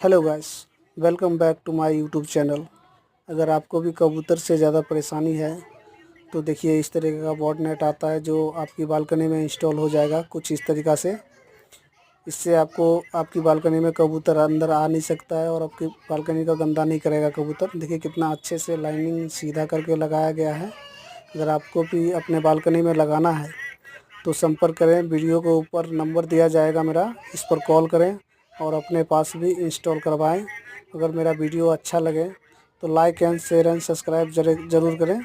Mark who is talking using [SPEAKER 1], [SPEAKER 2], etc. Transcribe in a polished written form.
[SPEAKER 1] Hello guys, welcome back to my YouTube channel. अगर आपको भी कबूतर से ज़्यादा परेशानी है तो देखिए इस तरीके का बॉट नेट आता है जो आपकी बालकनी में इंस्टॉल हो जाएगा कुछ इस तरीक़ा से। इससे आपको आपकी बालकनी में कबूतर अंदर आ नहीं सकता है और आपकी बालकनी का गंदा नहीं करेगा कबूतर। देखिए कितना अच्छे से लाइनिंग सीधा करके लगाया गया है। अगर आपको भी अपने बालकनी में लगाना है तो संपर्क करें। वीडियो के ऊपर नंबर दिया जाएगा मेरा, इस पर कॉल करें और अपने पास भी इंस्टॉल करवाएं। अगर मेरा वीडियो अच्छा लगे तो like and share and subscribe ज़रूर करें।